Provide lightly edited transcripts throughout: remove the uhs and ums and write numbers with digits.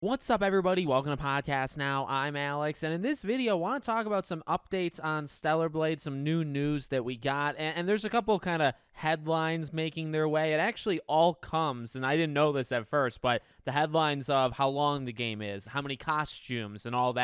What's up, everybody? Welcome to Podcast Now. I'm Alex, and in this video, I want to talk about some updates on Stellar Blade, some new news that we got, and there's a couple kind of headlines making their way. It actually all comes, and I didn't know this at first, but the headlines of how long the game is, how many costumes, and all of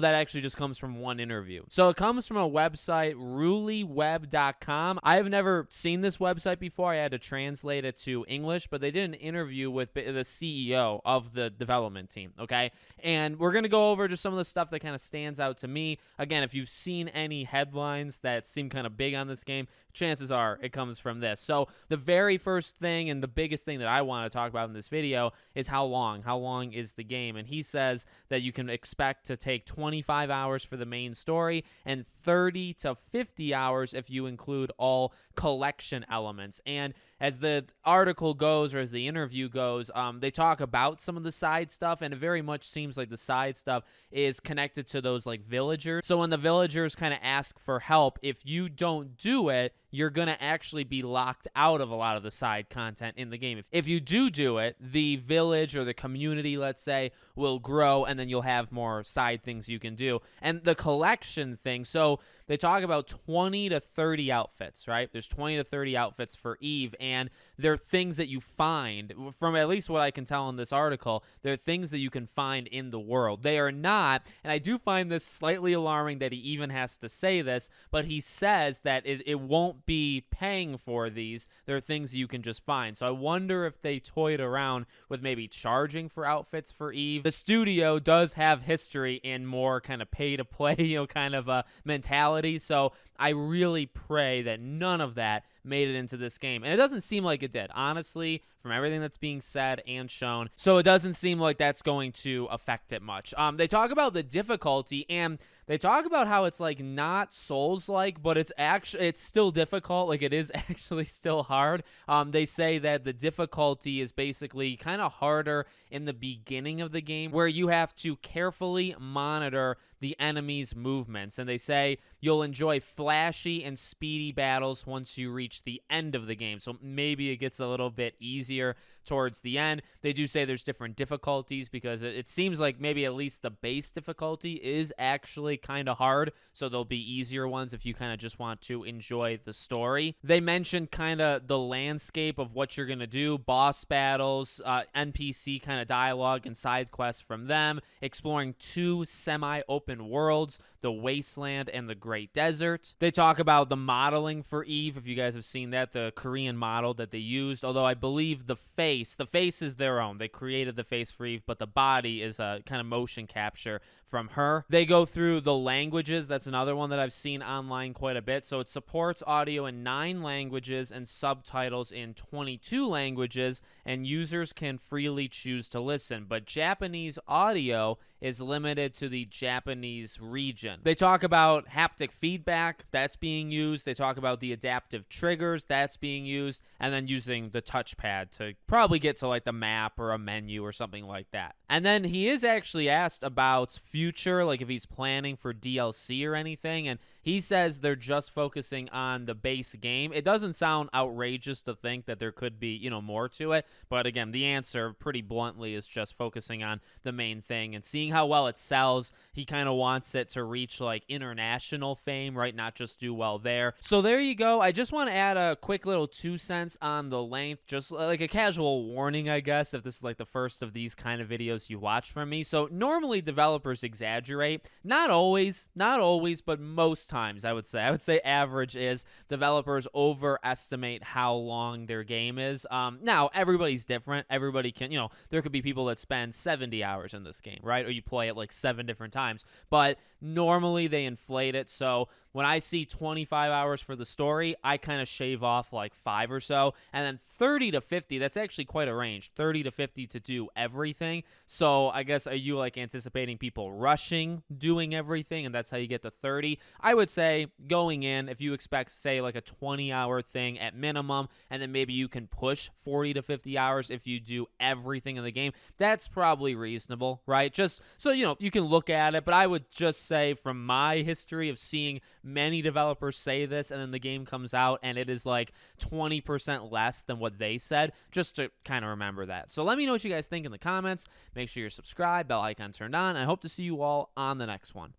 that actually just comes from one interview. So it comes from a website, RuliWeb.com. I have never seen this website before. I had to translate it to English, but they did an interview with the CEO of the development team, okay? And we're going to go over just some of the stuff that kind of stands out to me. Again, if you've seen any headlines that seem kind of big on this game, chances are it comes from this. So the very first thing and the biggest thing that I want to talk about in this video is how long. How long is the game? And he says that you can expect to take 25 hours for the main story and 30 to 50 hours if you include all collection elements. And as the article goes, or as the interview goes, they talk about some of the side stuff, and it very much seems like the side stuff is connected to those like villagers. So when the villagers kind of ask for help, if you don't do it, you're going to actually be locked out of a lot of the side content in the game. If you do it, the village or the community, let's say, will grow, and then you'll have more side things you can do. And the collection thing, so they talk about 20 to 30 outfits, right? There's 20 to 30 outfits for Eve, and they're things that you find, from at least what I can tell in this article, they're things that you can find in the world. They are not, and I do find this slightly alarming that he even has to say this, but he says that it won't be paying for these. They're things that you can just find. So I wonder if they toyed around with maybe charging for outfits for Eve. The studio does have history in more kind of pay to play, kind of a mentality. So I really pray that none of that made it into this game. And it doesn't seem like it did, honestly, from everything that's being said and shown. So it doesn't seem like that's going to affect it much. They talk about the difficulty, and they talk about how it's like not Souls-like, but it's still difficult. Like, it is actually still hard. They say that the difficulty is basically kind of harder in the beginning of the game, where you have to carefully monitor the enemy's movements. And they say you'll enjoy flashy and speedy battles once you reach the end of the game. So maybe it gets a little bit easier towards the end. They do say there's different difficulties, because it seems like maybe at least the base difficulty is actually kind of hard. So there'll be easier ones if you kind of just want to enjoy the story. They mentioned kind of the landscape of what you're going to do, boss battles, NPC kind of dialogue and side quests from them, exploring 2 semi-open worlds, the Wasteland and the Great Desert. They talk about the modeling for Eve, if you guys have seen that, the Korean model that they used, although I believe the face is their own. They created the face for Eve, but the body is a kind of motion capture from her. They go through the languages. That's another one that I've seen online quite a bit. So it supports audio in 9 languages and subtitles in 22 languages, and users can freely choose to listen. But Japanese audio is limited to the Japanese region. They talk about haptic feedback, that's being used. They talk about the adaptive triggers, that's being used, and then using the touchpad to probably get to like the map or a menu or something like that. And then he is actually asked about future, like if he's planning for DLC or anything, and he says they're just focusing on the base game. It doesn't sound outrageous to think that there could be, more to it, but again, the answer pretty bluntly is just focusing on the main thing and seeing how well it sells. He kind of wants it to reach like international fame, right? Not just do well there. So there you go. I just want to add a quick little 2 cents on the length, just like a casual warning, I guess, if this is like the first of these kind of videos you watch from me. So normally developers exaggerate, not always, but most times I would say average is developers overestimate how long their game is. Now everybody's different. Everybody can, there could be people that spend 70 hours in this game, right? Or you play it like 7 different times, but normally they inflate it. So when I see 25 hours for the story, I kind of shave off like 5 or so, and then 30 to 50, that's actually quite a range, 30 to 50 to do everything. So I guess, are you like anticipating people rushing doing everything, and that's how you get to 30? I would say going in, if you expect, say, like a 20-hour thing at minimum, and then maybe you can push 40 to 50 hours if you do everything in the game, that's probably reasonable, right? Just so, you can look at it, but I would just say from my history of seeing many developers say this, and then the game comes out and it is like 20% less than what they said, just to kind of remember that. So let me know what you guys think in the comments. Make sure you're subscribed, bell icon turned on. I hope to see you all on the next one.